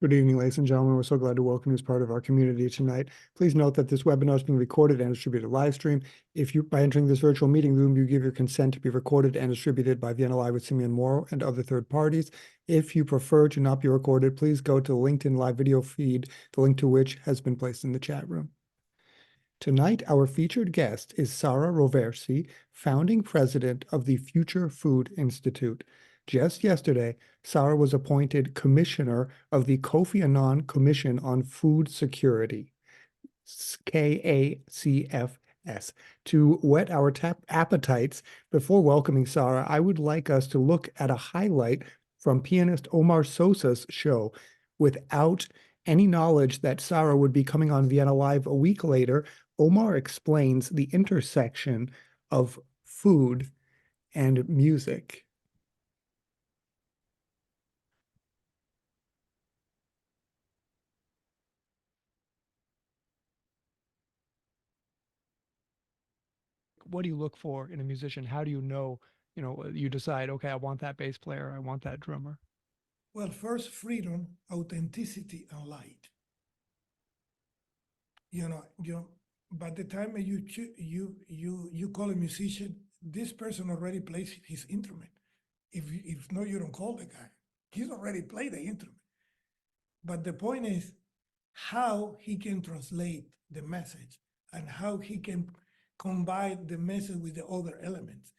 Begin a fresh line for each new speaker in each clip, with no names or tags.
Good evening, ladies and gentlemen. We're so glad to welcome you as part of our community tonight. Please note that this webinar is being recorded and distributed live stream. If you, by entering this virtual meeting room, you give your consent to be recorded and distributed by Vienna Live with Simeon Morrow and other third parties. If you prefer to not be recorded, please go to the LinkedIn live video feed, the link to which has been placed in the chat room. Tonight, our featured guest is Sara Roversi, founding president of the Future Food Institute. Just yesterday, Sara was appointed commissioner of the Kofi Annan Commission on Food Security, KACFS. To whet our appetites, before welcoming Sara, I would like us to look at a highlight from pianist Omar Sosa's show. Without any knowledge that Sara would be coming on Vienna Live a week later, Omar explains the intersection of food and music. What do you look for in a musician? How do you know, you decide, okay, I want that bass player, I want that drummer?
Well, first, freedom, authenticity, and light. By the time you call a musician, this person already plays his instrument. If no, you don't call the guy. He's already played the instrument. But the point is how he can translate the message and how he can combine the message with the other elements.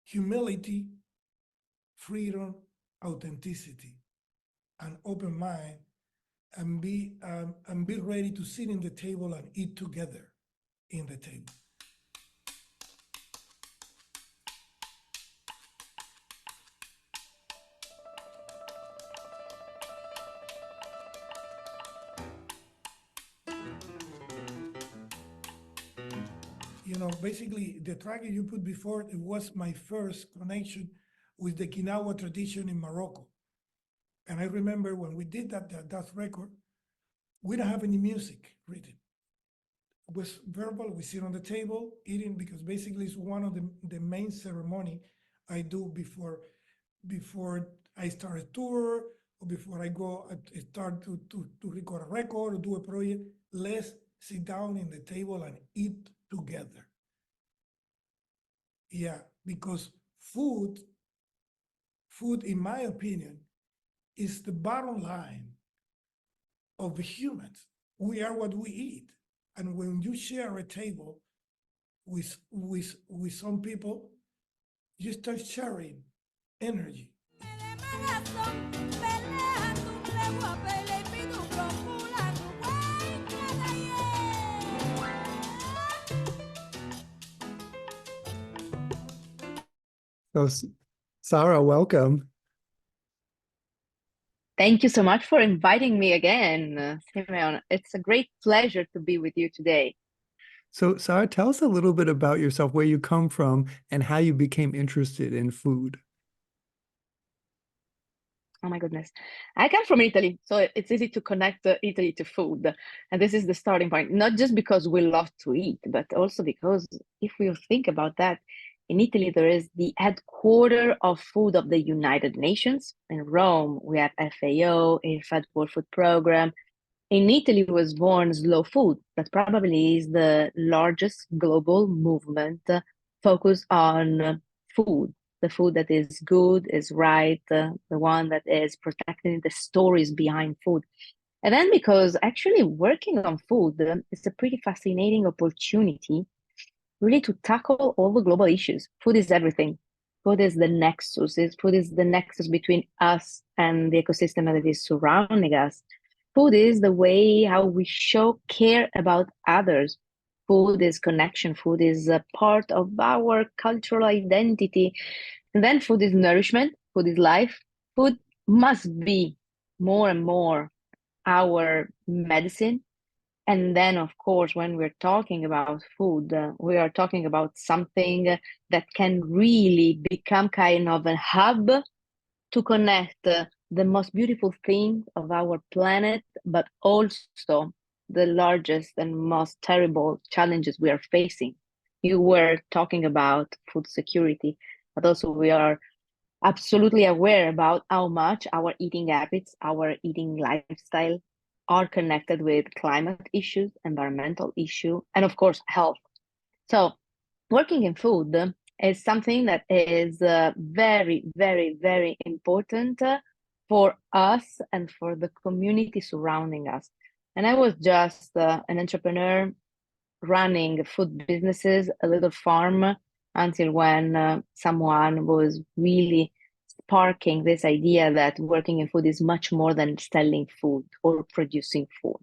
Humility, freedom, authenticity, an open mind, and be ready to sit in the table and eat together in the table. Basically, the track you put before, it was my first connection with the Kinawa tradition in Morocco. And I remember when we did that record, we don't have any music written. It was verbal. We sit on the table eating, because basically it's one of the main ceremony I do before I start a tour, or before I go start to record a record or do a project. Let's sit down in the table and eat together. Yeah, because food, in my opinion, is the bottom line of the humans. We are what we eat. And when you share a table with some people, you start sharing energy.
So, Sara, welcome.
Thank you so much for inviting me again, Simeon. It's a great pleasure to be with you today.
So, Sara, tell us a little bit about yourself, where you come from, and how you became interested in food.
Oh my goodness. I come from Italy, so it's easy to connect Italy to food. And this is the starting point, not just because we love to eat, but also because if we think about that, in Italy, there is the headquarters of food of the United Nations. In Rome, we have FAO, IFAD World Food Program. In Italy was born Slow Food, that probably is the largest global movement focused on food, the food that is good, is right, the one that is protecting the stories behind food. And then because actually working on food is a pretty fascinating opportunity really to tackle all the global issues. Food is everything. Food is the nexus. Food is the nexus between us and the ecosystem that is surrounding us. Food is the way how we show care about others. Food is connection. Food is a part of our cultural identity. And then food is nourishment, food is life. Food must be more and more our medicine. And then, of course, when we're talking about food, we are talking about something that can really become kind of a hub to connect the most beautiful things of our planet, but also the largest and most terrible challenges we are facing. You were talking about food security, but also we are absolutely aware about how much our eating habits, our eating lifestyle are connected with climate issues, environmental issue, and of course, health. So working in food is something that is very, very, very important for us and for the community surrounding us. And I was just an entrepreneur running food businesses, a little farm, until when someone was really sparking this idea that working in food is much more than selling food or producing food.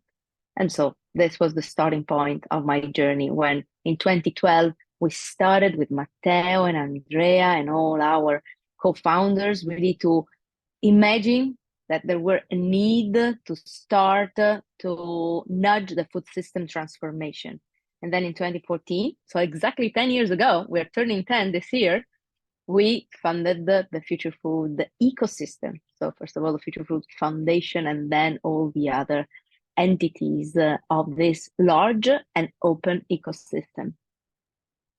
And so this was the starting point of my journey when in 2012, we started with Matteo and Andrea and all our co-founders really to imagine that there were a need to start to nudge the food system transformation. And then in 2014, so exactly 10 years ago, we're turning 10 this year, we funded the Future Food ecosystem. So first of all, the Future Food Foundation, and then all the other entities of this large and open ecosystem.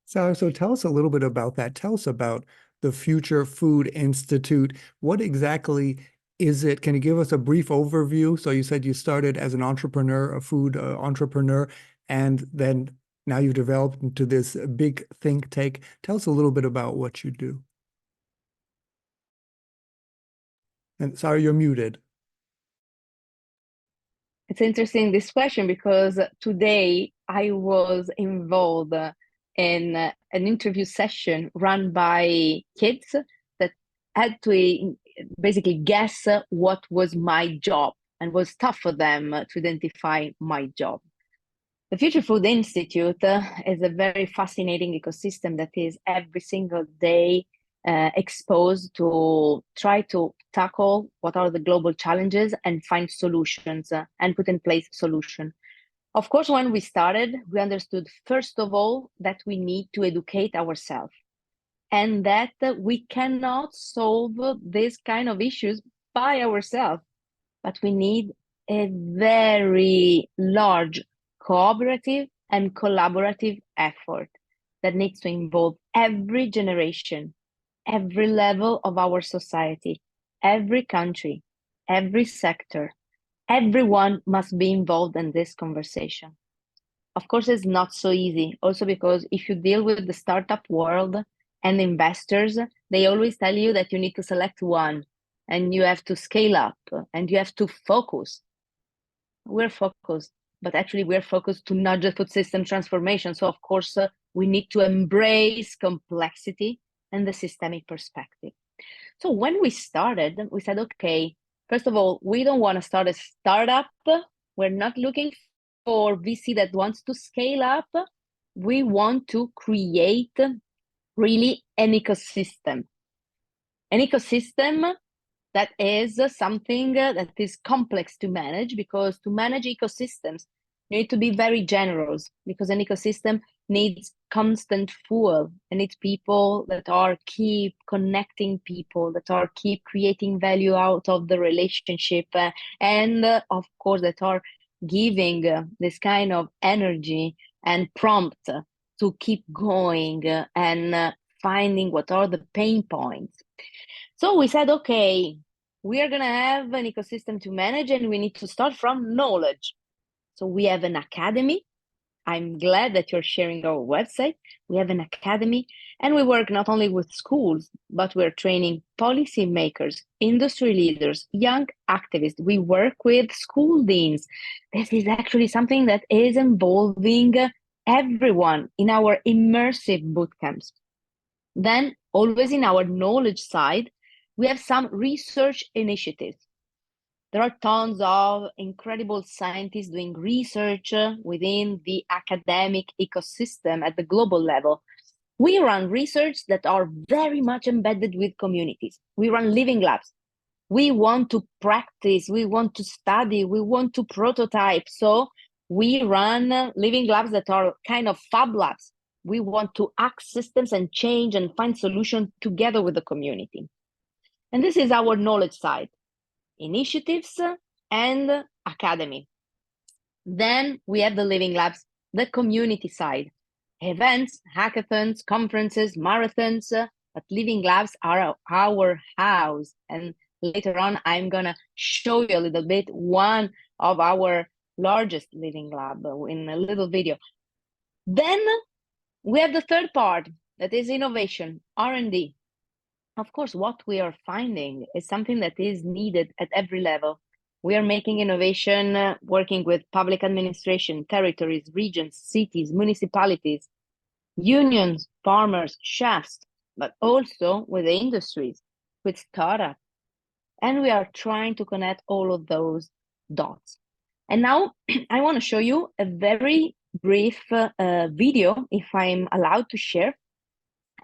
Sara, so tell us a little bit about that. Tell us about the Future Food Institute. What exactly is it? Can you give us a brief overview? So you said you started as an entrepreneur, a food entrepreneur, and then now you've developed into this big think tank. Tell us a little bit about what you do. And Sara, you're muted.
It's interesting, this question, because today I was involved in an interview session run by kids that had to basically guess what was my job, and was tough for them to identify my job. The Future Food Institute is a very fascinating ecosystem that is every single day exposed to try to tackle what are the global challenges and find solutions and put in place solutions. Of course, when we started, we understood, first of all, that we need to educate ourselves and that we cannot solve these kind of issues by ourselves, but we need a very large cooperative and collaborative effort that needs to involve every generation, every level of our society, every country, every sector. Everyone must be involved in this conversation. Of course, it's not so easy, also because if you deal with the startup world and investors, they always tell you that you need to select one and you have to scale up and you have to focus. We're focused, but actually we're focused to nudge the food system transformation. So of course, we need to embrace complexity and the systemic perspective. So when we started, we said, okay, first of all, we don't want to start a startup. We're not looking for VC that wants to scale up. We want to create really an ecosystem. An ecosystem that is something that is complex to manage, because to manage ecosystems, you need to be very generous, because an ecosystem needs constant fuel. It needs people that are keep connecting people, that are keep creating value out of the relationship, and of course, that are giving this kind of energy and prompt to keep going and finding what are the pain points. So we said, okay, we are going to have an ecosystem to manage and we need to start from knowledge. So we have an academy. I'm glad that you're sharing our website. We have an academy and we work not only with schools, but we're training policymakers, industry leaders, young activists. We work with school deans. This is actually something that is involving everyone in our immersive bootcamps. Then, always in our knowledge side, we have some research initiatives. There are tons of incredible scientists doing research within the academic ecosystem at the global level. We run research that are very much embedded with communities. We run living labs. We want to practice, we want to study, we want to prototype. So we run living labs that are kind of fab labs. We want to act systems and change and find solutions together with the community. And this is our knowledge side, initiatives and academy. Then we have the living labs, the community side, events, hackathons, conferences, marathons, but living labs are our house. And later on, I'm gonna show you a little bit one of our largest living lab in a little video. Then we have the third part, that is innovation, R&D. Of course, what we are finding is something that is needed at every level. We are making innovation, working with public administration, territories, regions, cities, municipalities, unions, farmers, chefs, but also with the industries, with startups. And we are trying to connect all of those dots. And now I want to show you a very brief video, if I'm allowed to share.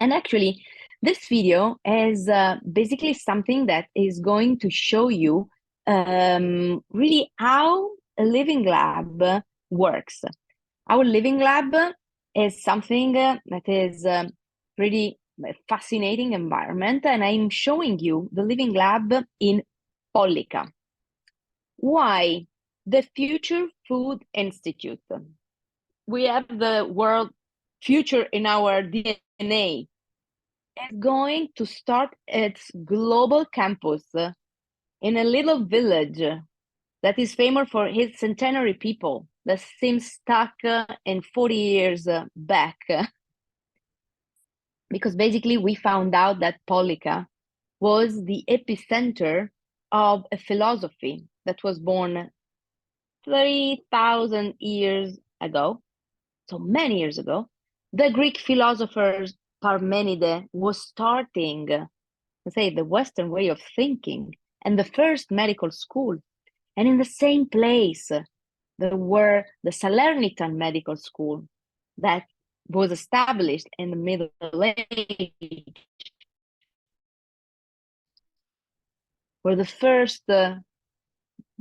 And actually, this video is basically something that is going to show you really how a living lab works. Our living lab is something that is pretty fascinating environment, and I'm showing you the living lab in Pollica. Why? The Future Food Institute. We have the word future in our DNA. It's going to start its global campus in a little village that is famous for its centenary people that seems stuck in 40 years back. Because basically we found out that Pollica was the epicenter of a philosophy that was born 3,000 years ago, so many years ago. The Greek philosopher Parmenides was starting, let's say, the Western way of thinking and the first medical school. And in the same place, there were the Salernitan Medical School that was established in the Middle Age, where the first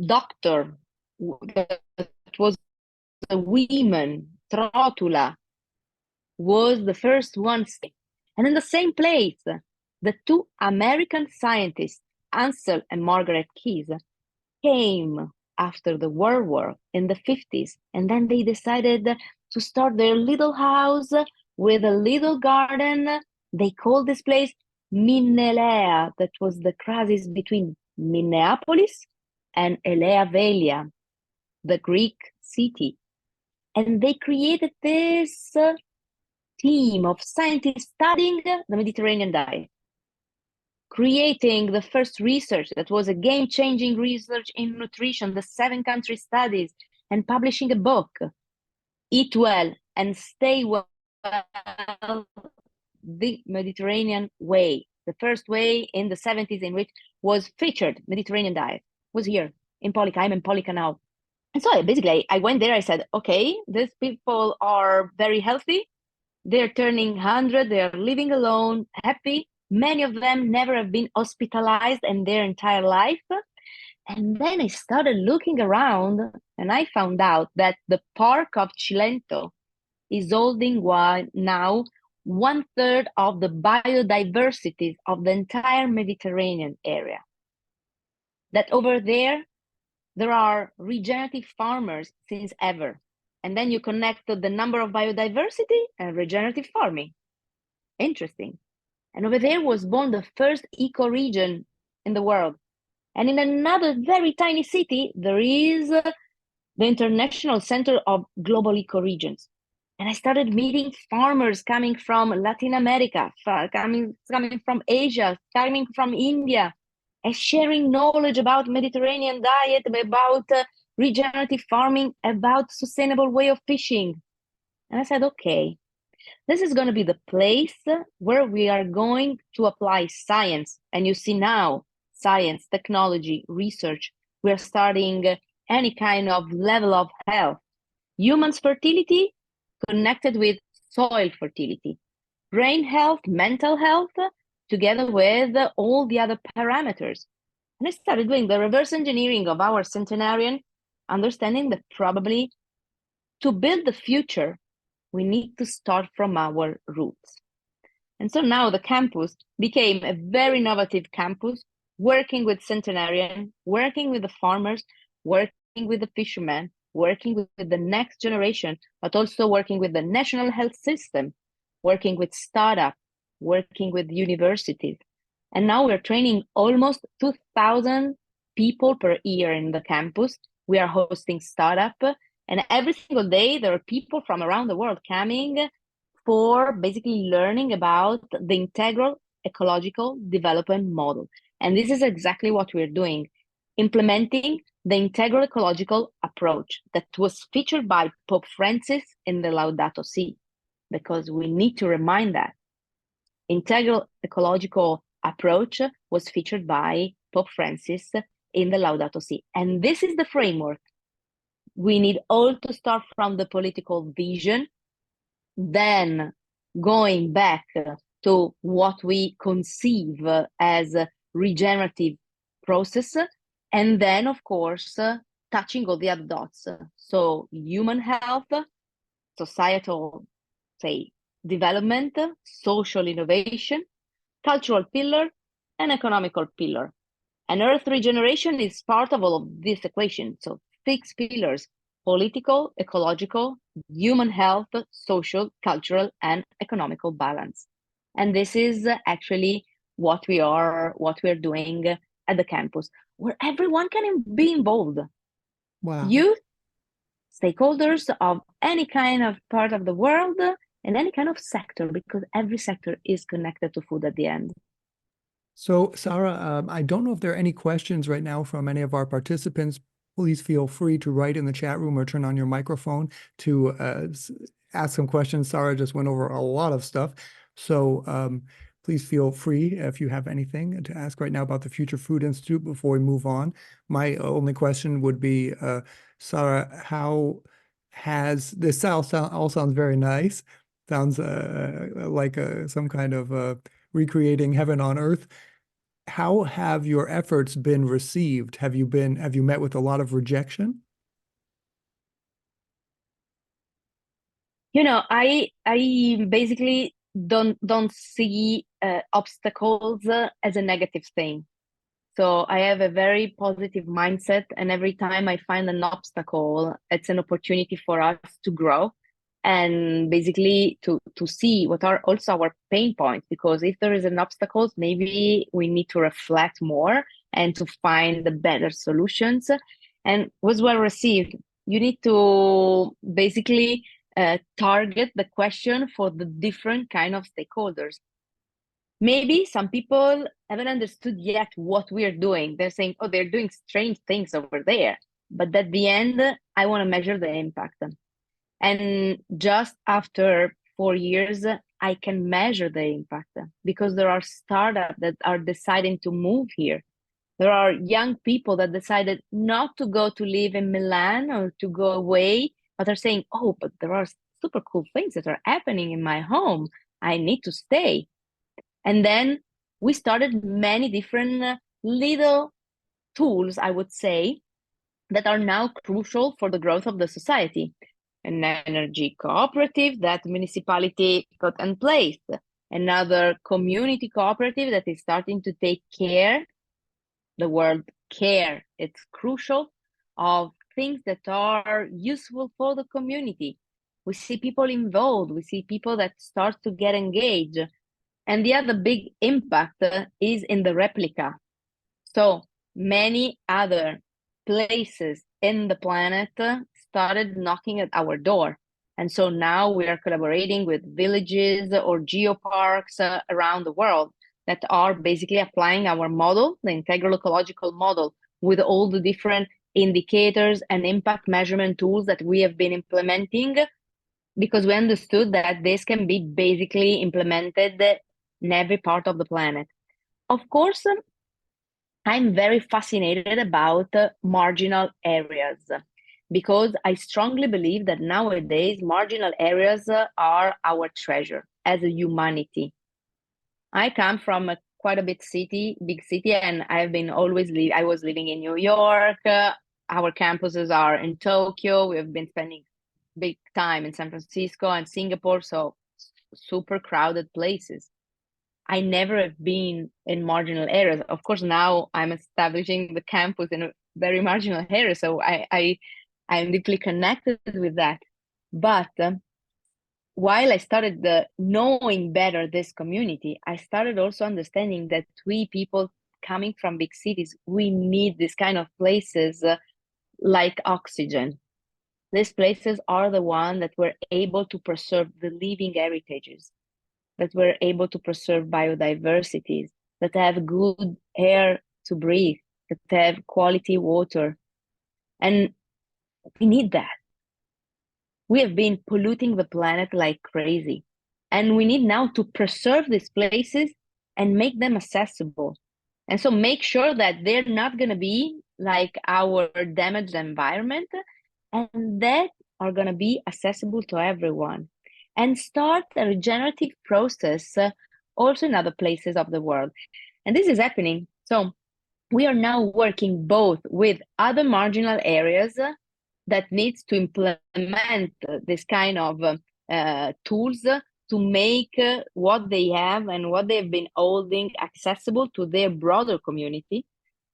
doctor that was a woman, Trotula, was the first one. And in the same place, the two American scientists, Ansel and Margaret Keyes, came after the World War in the 50s. And then they decided to start their little house with a little garden. They called this place Minnelea. That was the crisis between Minneapolis and Elea Velia, the Greek city. And they created this team of scientists studying the Mediterranean diet, creating the first research that was a game-changing research in nutrition, the 7-country studies, and publishing a book, Eat Well and Stay Well, the Mediterranean Way. The first way in the 70s in which was featured Mediterranean diet was here in Pollica. I'm in Pollica now. And so basically I went there, I said, okay, these people are very healthy. They're turning 100, they're living alone, happy. Many of them never have been hospitalized in their entire life. And then I started looking around and I found out that the park of Cilento is holding now 1/3 of the biodiversity of the entire Mediterranean area. That over there are regenerative farmers since ever. And then you connect the number of biodiversity and regenerative farming. Interesting. And over there was born the first eco-region in the world. And in another very tiny city, there is the International Center of Global Ecoregions. And I started meeting farmers coming from Latin America, coming from Asia, coming from India, and sharing knowledge about Mediterranean diet, about regenerative farming, about sustainable way of fishing. And I said, okay, this is going to be the place where we are going to apply science. And you see now, science, technology, research, we're starting any kind of level of health. Humans' fertility connected with soil fertility. brain health, mental health, together with all the other parameters. And I started doing the reverse engineering of our centenarian, understanding that probably to build the future, we need to start from our roots. And so now the campus became a very innovative campus, working with centenarian, working with the farmers, working with the fishermen, working with the next generation, but also working with the national health system, working with startup, working with universities. And now we're training almost 2,000 people per year in the campus. We are hosting startup, and every single day there are people from around the world coming for basically learning about the integral ecological development model. And this is exactly what we're doing, implementing the integral ecological approach that was featured by Pope Francis in the Laudato Si, because we need to remind that integral ecological approach was featured by Pope Francis in the Laudato Si. And this is the framework. We need all to start from the political vision, then going back to what we conceive as a regenerative process, and then, of course, touching all the other dots. So human health, societal, say, development, social innovation, cultural pillar, and economical pillar. And Earth regeneration is part of all of this equation. So 6 pillars: political, ecological, human health, social, cultural, and economical balance. And this is actually what we're doing at the campus, where everyone can be involved.
Wow.
Youth, stakeholders of any kind of part of the world, and any kind of sector, because every sector is connected to food at the end.
So, Sara, I don't know if there are any questions right now from any of our participants. Please feel free to write in the chat room or turn on your microphone to ask some questions. Sara just went over a lot of stuff. So please feel free if you have anything to ask right now about the Future Food Institute before we move on. My only question would be, Sara, how has this all sounds very nice. Sounds like some kind of recreating heaven on earth. How have your efforts been received? Have you met with a lot of rejection?
I basically don't see obstacles as a negative thing. So I have a very positive mindset, and every time I find an obstacle, it's an opportunity for us to grow and basically to see what are also our pain points. Because if there is an obstacle, maybe we need to reflect more and to find the better solutions. And was well received. You need to basically target the question for the different kind of stakeholders. Maybe some people haven't understood yet what we're doing. They're saying, oh, they're doing strange things over there. But at the end, I want to measure the impact. And just after 4 years, I can measure the impact because there are startups that are deciding to move here. There are young people that decided not to go to live in Milan or to go away, but are saying, oh, but there are super cool things that are happening in my home. I need to stay. And then we started many different little tools, I would say, that are now crucial for the growth of the society. An energy cooperative that municipality put in place, another community cooperative that is starting to take care, the word care, it's crucial, of things that are useful for the community. We see people involved, we see people that start to get engaged. And the other big impact is in the replica. So many other places in the planet started knocking at our door. And so now we are collaborating with villages or geoparks around the world that are basically applying our model, the integral ecological model, with all the different indicators and impact measurement tools that we have been implementing, because we understood that this can be basically implemented in every part of the planet. Of course, I'm very fascinated about marginal areas. because I strongly believe that nowadays marginal areas are our treasure as a humanity. I come from a quite a big city, and I've been always I was living in New York. Our campuses are in Tokyo. We've been spending big time in San Francisco and Singapore, so super crowded places. I never have been in marginal areas. Of course, now I'm establishing the campus in a very marginal area, so I'm deeply connected with that. But while I started knowing better this community, I started also understanding that we people coming from big cities, we need this kind of places like oxygen. These places are the one that were able to preserve the living heritages, that were able to preserve biodiversities, that have good air to breathe, that have quality water. And we need that. We have been polluting the planet like crazy. And we need now to preserve these places and make them accessible. And so make sure that they're not going to be like our damaged environment, and that are going to be accessible to everyone. And start a regenerative process also in other places of the world. And this is happening. So we are now working both with other marginal areas that needs to implement this kind of tools to make what they have and what they've been holding accessible to their broader community.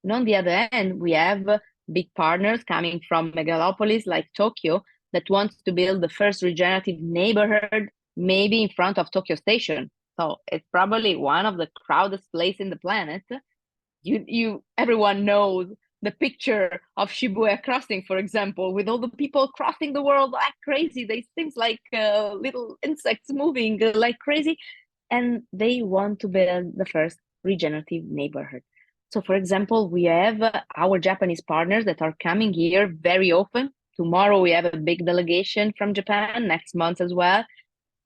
And on the other hand, we have big partners coming from megalopolis like Tokyo that wants to build the first regenerative neighborhood, maybe in front of Tokyo Station. So it's probably one of the crowdest places in the planet. Everyone knows the picture of Shibuya crossing, for example, with all the people crossing the world like crazy. They seems like little insects moving like crazy, and they want to build the first regenerative neighborhood. So, for example, we have our Japanese partners that are coming here very often. Tomorrow we have a big delegation from Japan, next month as well.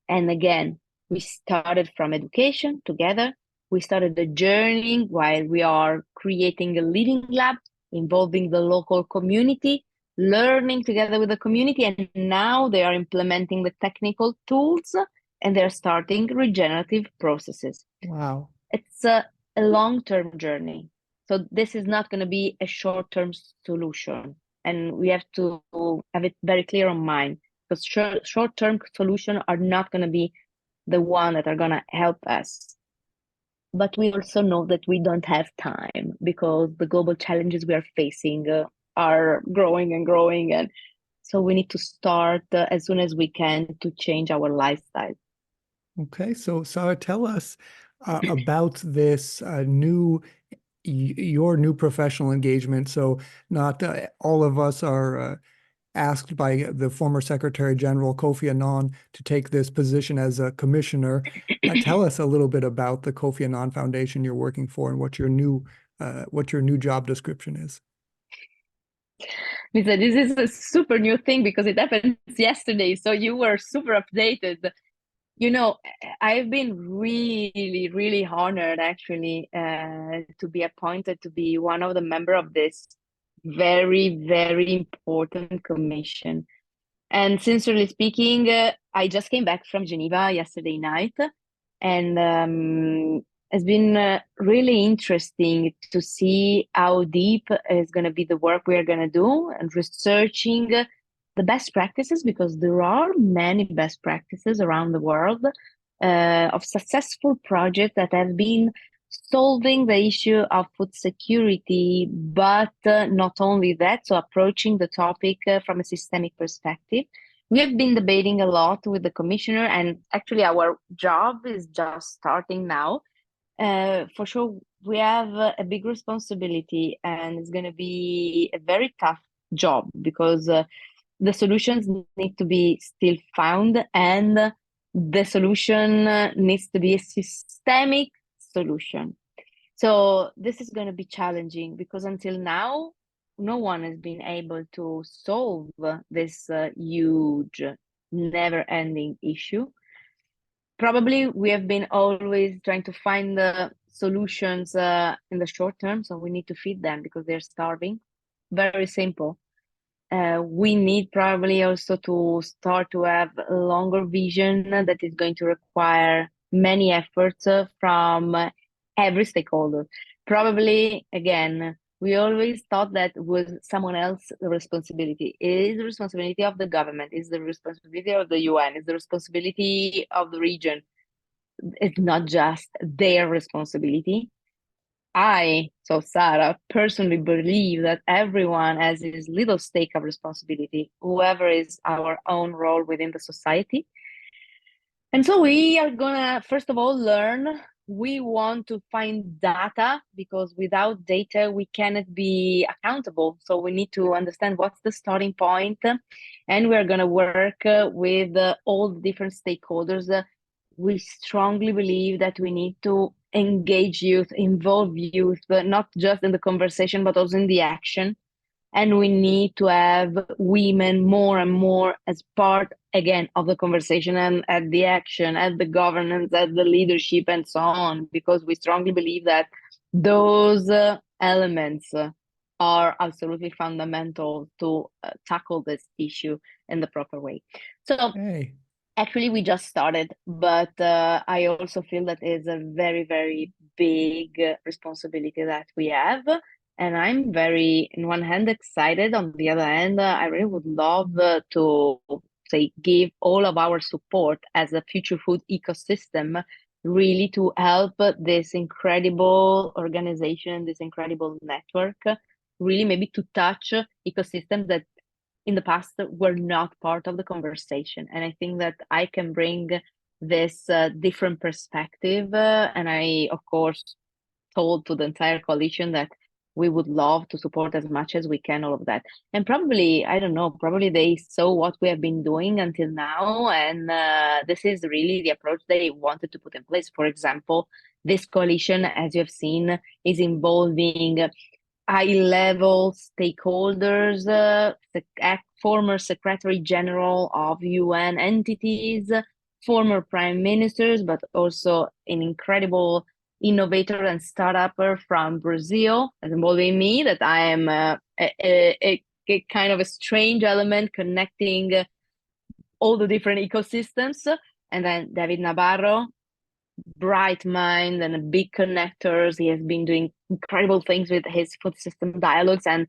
And again, we started from education together. We started the journey while we are creating a living lab involving the local community, learning together with the community. And now they are implementing the technical tools and they're starting regenerative processes.
Wow.
It's a long-term journey. So this is not going to be a short-term solution. And we have to have it very clear on mind, because short-term solutions are not going to be the one that are going to help us. But we also know that we don't have time, because the global challenges we are facing are growing and growing. And so we need to start as soon as we can to change our lifestyle.
Okay, so Sara, tell us about this your new professional engagement. So not all of us are asked by the former Secretary General Kofi Annan to take this position as a commissioner. Tell us a little bit about the Kofi Annan Foundation you're working for and what your new job description is.
Lisa, this is a super new thing because it happened yesterday, so you were super updated. You know, I've been really, really honored actually to be appointed to be one of the member of this very, very important commission. And sincerely speaking, I just came back from Geneva yesterday night, and it's been really interesting to see how deep is going to be the work we are going to do and researching the best practices, because there are many best practices around the world of successful projects that have been solving the issue of food security, but not only that, so approaching the topic from a systemic perspective. We have been debating a lot with the commissioner, and actually our job is just starting now. For sure, we have a big responsibility, and it's going to be a very tough job, because the solutions need to be still found, and the solution needs to be a systemic solution. So this is going to be challenging, because until now, no one has been able to solve this huge, never-ending issue. Probably we have been always trying to find the solutions in the short term, so we need to feed them because they're starving. Very simple. We need probably also to start to have a longer vision that is going to require many efforts from every stakeholder. Probably, again, we always thought that was someone else's responsibility. It is the responsibility of the government, it's the responsibility of the UN, it's the responsibility of the region. It's not just their responsibility. So Sara, personally believe that everyone has his little stake of responsibility, whoever is our own role within the society. And so we are gonna, first of all, learn. We want to find data because without data, we cannot be accountable. So we need to understand what's the starting point. And we're gonna work with all the different stakeholders. We strongly believe that we need to engage youth, involve youth, not just in the conversation, but also in the action. And we need to have women more and more as part, again, of the conversation and at the action, at the governance, at the leadership, and so on, because we strongly believe that those elements are absolutely fundamental to tackle this issue in the proper way. So
Hey,
actually, we just started, but I also feel that it's a very, very big responsibility that we have. And I'm very, in one hand, excited. On the other hand, I really would love to say give all of our support as a future food ecosystem, really to help this incredible organization, this incredible network, really maybe to touch ecosystems that in the past were not part of the conversation. And I think that I can bring this different perspective. And I, of course, told to the entire coalition that we would love to support as much as we can all of that. And probably, I don't know, probably they saw what we have been doing until now. And this is really the approach they wanted to put in place. For example, this coalition, as you have seen, is involving high-level stakeholders, former Secretary General of UN entities, former prime ministers, but also an incredible innovator and startupper from Brazil, as involving me, that I am a kind of a strange element connecting all the different ecosystems. And then David Navarro, bright mind and a big connectors. He has been doing incredible things with his food system dialogues, and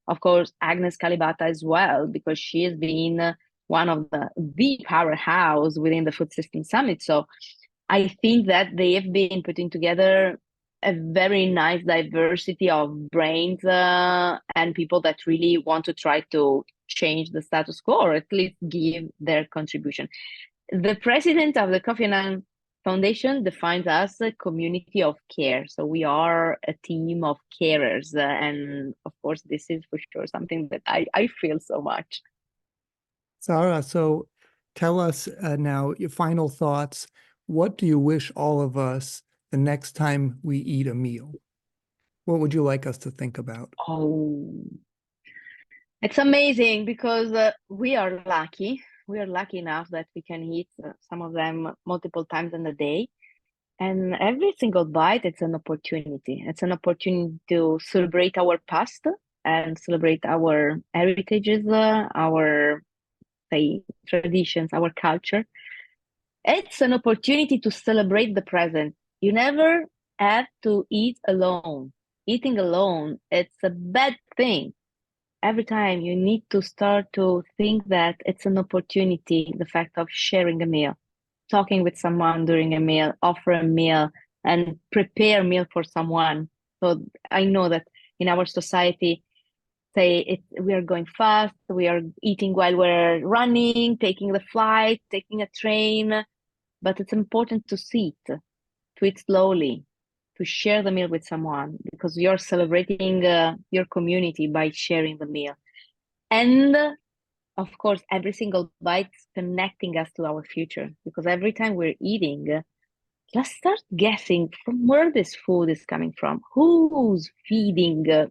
of course Agnes Kalibata as well, because she has been one of the powerhouse within the food system summit. So I think that they have been putting together a very nice diversity of brains and people that really want to try to change the status quo, or at least give their contribution. The president of the Kofi Annan Foundation defines us a community of care. So we are a team of carers. And of course, this is for sure something that I feel so much.
Sara, so tell us now your final thoughts. What do you wish all of us the next time we eat a meal? What would you like us to think about?
Oh, it's amazing because we are lucky. We are lucky enough that we can eat some of them multiple times in a day. And every single bite, it's an opportunity. It's an opportunity to celebrate our past and celebrate our heritages, our say traditions, our culture. It's an opportunity to celebrate the present. You never have to eat alone. Eating alone, it's a bad thing. Every time you need to start to think that it's an opportunity, the fact of sharing a meal, talking with someone during a meal, offer a meal, and prepare a meal for someone. So I know that in our society, we are going fast, we are eating while we're running, taking the flight, taking a train, but it's important to sit, to eat slowly, to share the meal with someone, because you're celebrating your community by sharing the meal. And of course, every single bite is connecting us to our future, because every time we're eating, let's start guessing from where this food is coming from. Who's feeding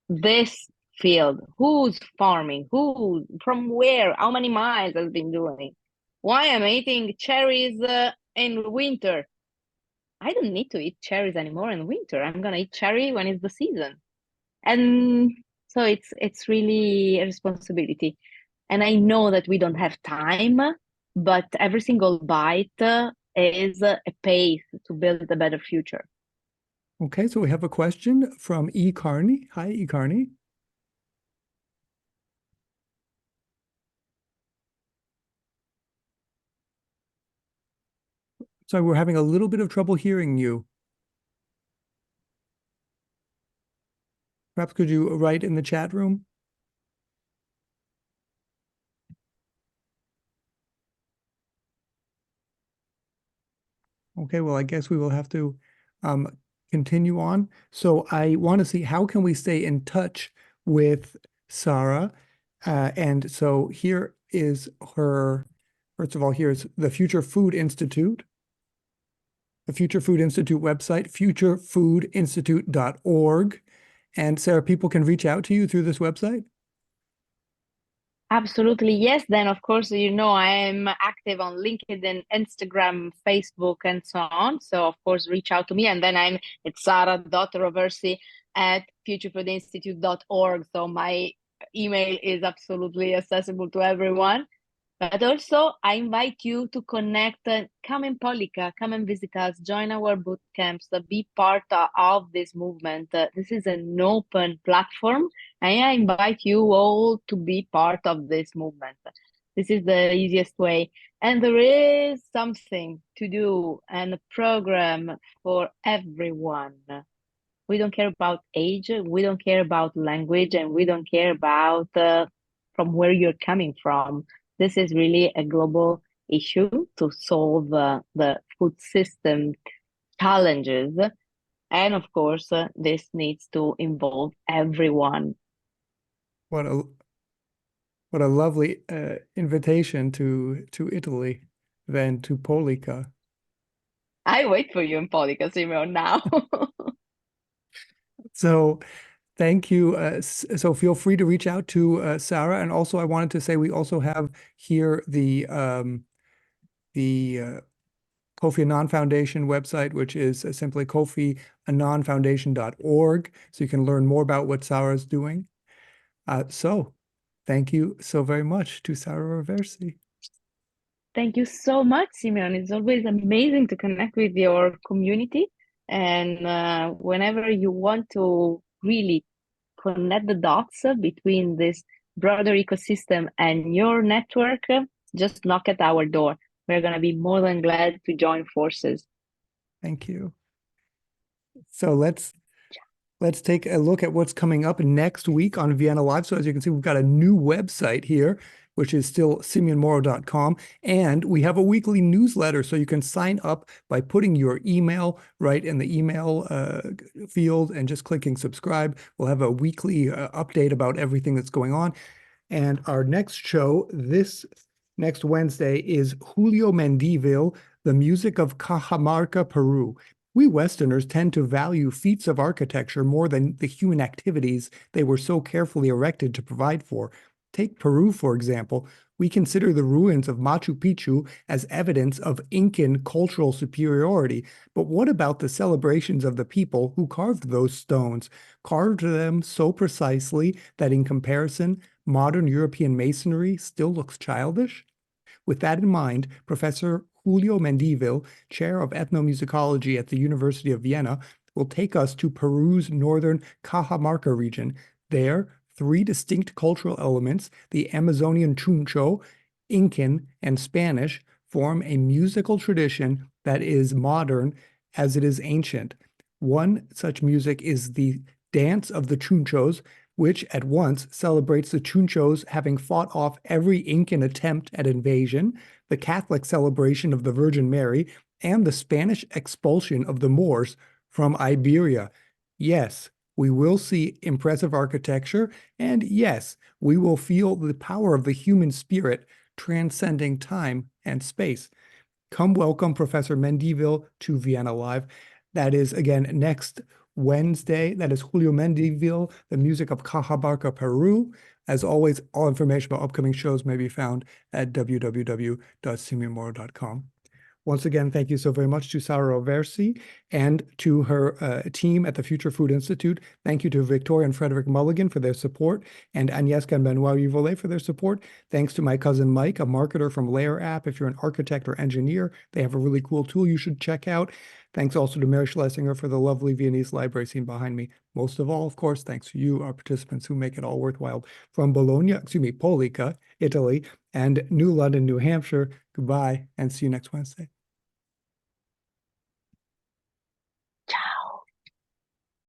this field? Who's farming? Who, from where? How many miles has been doing? Why am I eating cherries in winter? I don't need to eat cherries anymore in winter. I'm gonna eat cherry when it's the season. And So it's really a responsibility. And I know that we don't have time, but every single bite is a pace to build a better future.
Okay, so we have a question from E. Carney. Hi, E. Carney. So we're having a little bit of trouble hearing you. Perhaps could you write in the chat room? Okay, well, I guess we will have to continue on. So I want to see how can we stay in touch with Sara? And so here is her, first of all, here's the Future Food Institute. The Future Food Institute website, futurefoodinstitute.org. And Sarah, people can reach out to you through this website?
Absolutely, yes. Then, of course, I'm active on LinkedIn, Instagram, Facebook, and so on. So, of course, reach out to me. And then it's Sara.Roversi at futurefoodinstitute.org. So my email is absolutely accessible to everyone. But also, I invite you to connect, come in Pollica, come and visit us, join our boot camps, be part of this movement. This is an open platform, and I invite you all to be part of this movement. This is the easiest way. And there is something to do and a program for everyone. We don't care about age, we don't care about language, and we don't care about from where you're coming from. This is really a global issue to solve the food system challenges. And of course, this needs to involve everyone.
What a lovely invitation to Italy, then to Pollica.
I wait for you in Pollica, Simeon, now.
So thank you. So feel free to reach out to Sara. And also I wanted to say we also have here the Kofi Annan Foundation website, which is simply kofiannanfoundation.org. So you can learn more about what Sara is doing. So thank you so very much to Sara Roversi.
Thank you so much, Simeon. It's always amazing to connect with your community. And whenever you want to really connect the dots between this broader ecosystem and your network, just knock at our door. We're going to be more than glad to join forces.
Thank you. So let's take a look at what's coming up next week on Vienna Live. So as you can see, we've got a new website here, which is still simeonmoro.com. And we have a weekly newsletter. So you can sign up by putting your email right in the email field and just clicking subscribe. We'll have a weekly update about everything that's going on. And our next show this next Wednesday is Julio Mendívil, The Music of Cajamarca, Peru. We Westerners tend to value feats of architecture more than the human activities they were so carefully erected to provide for. Take Peru, for example. We consider the ruins of Machu Picchu as evidence of Incan cultural superiority. But what about the celebrations of the people who carved those stones? Carved them so precisely that in comparison, modern European masonry still looks childish? With that in mind, Professor Julio Mendívil, chair of ethnomusicology at the University of Vienna, will take us to Peru's northern Cajamarca region. There, three distinct cultural elements, the Amazonian chuncho, Incan, and Spanish, form a musical tradition that is modern as it is ancient. One such music is the Dance of the Chunchos, which at once celebrates the Chunchos having fought off every Incan attempt at invasion, the Catholic celebration of the Virgin Mary, and the Spanish expulsion of the Moors from Iberia. Yes, we will see impressive architecture, and yes, we will feel the power of the human spirit transcending time and space. Come welcome Professor Mendívil to Vienna Live. That is, again, next Wednesday. That is Julio Mendívil, The Music of Cajamarca, Peru. As always, all information about upcoming shows may be found at www.simeonmoro.com. Once again, thank you so very much to Sara Roversi and to her team at the Future Food Institute. Thank you to Victoria and Frederick Mulligan for their support, and Agnieszka and Benoit Rivolet for their support. Thanks to my cousin Mike, a marketer from Layer App. If you're an architect or engineer, they have a really cool tool you should check out. Thanks also to Mary Schlesinger for the lovely Viennese library scene behind me. Most of all, of course, thanks to you, our participants who make it all worthwhile. From Pollica, Italy, and New London, New Hampshire, goodbye, and see you next Wednesday.